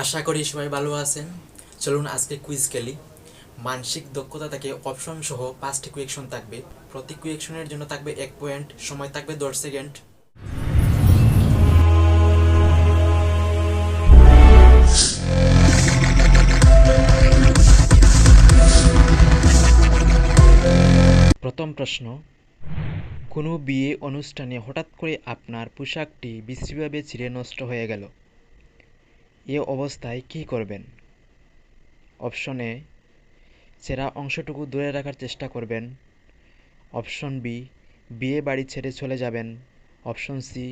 আশা করি সবাই ভালো আছেন। চলুন আজকে কুইজ খেলি। মানসিক দক্ষতা থেকে অপশন সহ 5টি কুয়েকশন থাকবে। প্রতি কুয়েকশনের জন্য থাকবে 1 পয়েন্ট, সময় থাকবে 10 সেকেন্ড। প্রথম প্রশ্ন, কোনো বিয়ে অনুষ্ঠানে হঠাৎ করে আপনার পোশাকটি বিশ্রীভাবে ছিঁড়ে নষ্ট হয়ে গেল, এ অবস্থায় কী করবেন? অপশন এ, ছেঁড়া অংশটুকু ধরে রাখার চেষ্টা করবেন। অপশন বি, বিয়ে বাড়ি ছেড়ে চলে যাবেন। অপশন সি,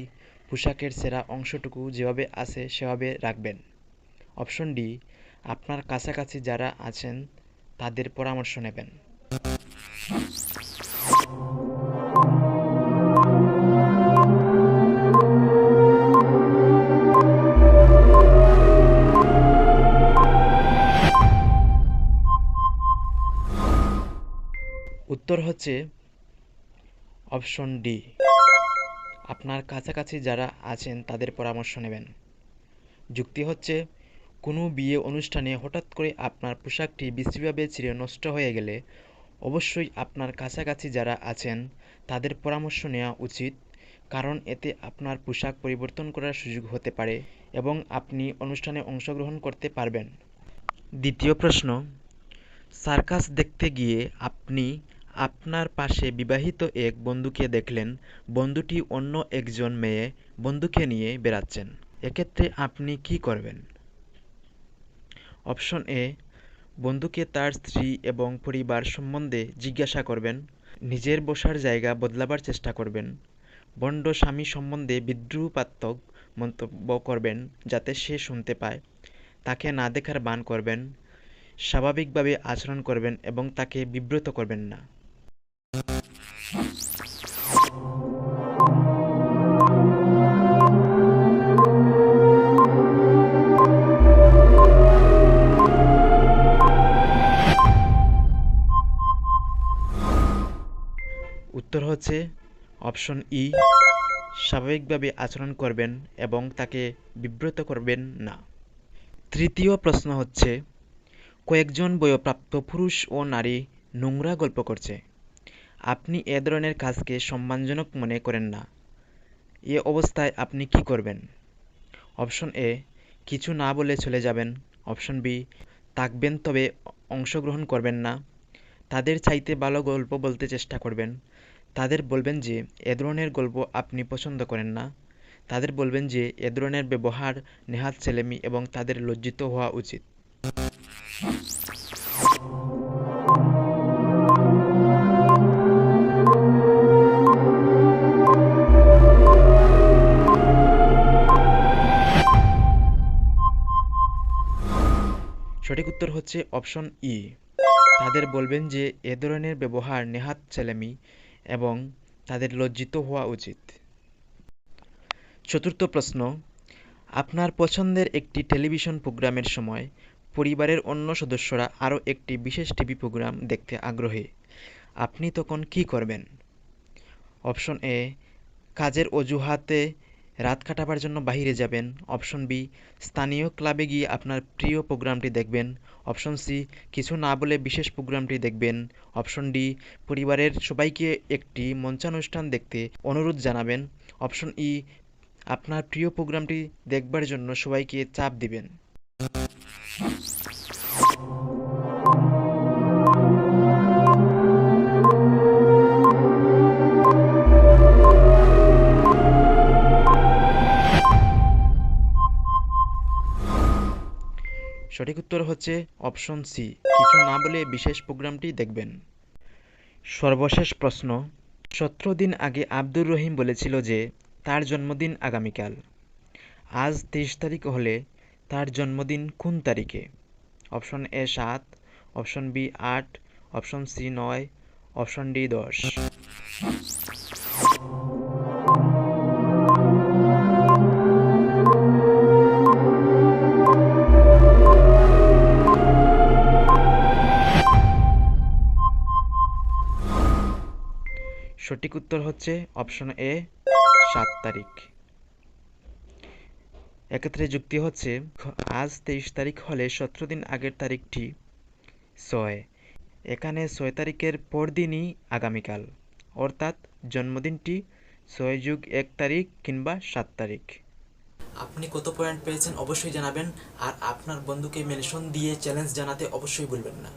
পোশাকের ছেঁড়া অংশটুকু যেভাবে আছে সেভাবে রাখবেন। অপশন ডি, আপনার কাছাকাছি যারা আছেন তাদের পরামর্শ নেবেন। উত্তর হচ্ছে অপশন ডি, আপনার কাছাকাছি যারা আছেন তাদের পরামর্শ নেবেন। যুক্তি হচ্ছে, কোনো বিয়ে অনুষ্ঠানে হঠাৎ করে আপনার পোশাকটি বিশ্রীভাবে ছিঁড়ে নষ্ট হয়ে গেলে অবশ্যই আপনার কাছাকাছি যারা আছেন তাদের পরামর্শ নেওয়া উচিত, কারণ এতে আপনার পোশাক পরিবর্তন করার সুযোগ হতে পারে এবং আপনি অনুষ্ঠানে অংশগ্রহণ করতে পারবেন। দ্বিতীয় প্রশ্ন, সার্কাস দেখতে গিয়ে আপনি আপনার পাশে বিবাহিত এক বন্ধুকে দেখলেন, বন্ধুটি অন্য একজন মেয়ে বন্ধুকে নিয়ে বেড়াচ্ছেন, এক্ষেত্রে আপনি কি করবেন? অপশন এ, বন্ধুকে তার স্ত্রী এবং পরিবার সম্বন্ধে জিজ্ঞাসা করবেন। নিজের বসার জায়গা বদলাবার চেষ্টা করবেন। ভণ্ড স্বামী সম্বন্ধে বিদ্রূপাত্মক মন্তব্য করবেন যাতে সে শুনতে পায়। তাকে না দেখার ভান করবেন। স্বাভাবিকভাবে আচরণ করবেন এবং তাকে বিব্রত করবেন না। উত্তর হচ্ছে অপশন ই, স্বাভাবিকভাবে আচরণ করবেন এবং তাকে বিব্রত করবেন না। তৃতীয় প্রশ্ন হচ্ছে, কয়েকজন বয়ঃপ্রাপ্ত পুরুষ ও নারী নোংরা গল্প করছে, আপনি এ ধরনের কাজকে সম্মানজনক মনে করেন না, এ অবস্থায় আপনি কি করবেন? অপশন এ, কিছু না বলে চলে যাবেন। অপশন বি, থাকবেন তবে অংশগ্রহণ করবেন না। তাদের চাইতে ভালো গল্প বলতে চেষ্টা করবেন। তাদের বলবেন যে এ ধরনের গল্প আপনি পছন্দ করেন না। তাদের বলবেন যে এ ধরনের ব্যবহার নেহাত ছেলেমি এবং তাদের লজ্জিত হওয়া উচিত। সঠিক উত্তর হচ্ছে অপশন ই, তাদের বলবেন যে এ ধরনের ব্যবহার নেহাত ছেলেমি এবং তাদের লজ্জিত হওয়া উচিত। চতুর্থ প্রশ্ন, আপনার পছন্দের একটি টেলিভিশন প্রোগ্রামের সময় পরিবারের অন্য সদস্যরা আরও একটি বিশেষ টিভি প্রোগ্রাম দেখতে আগ্রহী, আপনি তখন কী করবেন? অপশন এ, কাজের অজুহাতে রাত কাটাবার জন্য বাইরে যাবেন। অপশন বি, স্থানীয় ক্লাবে গিয়ে আপনার প্রিয় প্রোগ্রামটি দেখবেন। অপশন সি, কিছু না বলে বিশেষ প্রোগ্রামটি দেখবেন। অপশন ডি, পরিবারের সবাইকে একটি মঞ্চানুষ্ঠান দেখতে অনুরোধ জানাবেন। অপশন ই, আপনার প্রিয় প্রোগ্রামটি দেখবার জন্য সবাইকে চাপ দিবেন। সঠিক উত্তর হচ্ছে অপশন সি, কিছু না বলে বিশেষ প্রোগ্রামটি দেখবেন। সর্বশেষ প্রশ্ন, 17 দিন আগে আব্দুর রহিম বলেছিল যে তার জন্মদিন আগামীকাল। আজ 23 তারিখ হলে তার জন্মদিন কোন তারিখে? Option A 7, option B 8, option C 9, option D 10। সঠিক উত্তর হচ্ছে অপশন এ 7 তারিখ। এক্ষেত্রে যুক্তি হচ্ছে আজ 23 তারিখ হলে 17 দিন আগের তারিখটি 6। এখানে 6 তারিখের পরদিনই আগামীকাল, অর্থাৎ জন্মদিনটি 6+1 তারিখ কিংবা 7 তারিখ। আপনি কত পয়েন্ট পেয়েছেন অবশ্যই জানাবেন, আর আপনার বন্ধুকে মেনশন দিয়ে চ্যালেঞ্জ জানাতে অবশ্যই ভুলবেন না।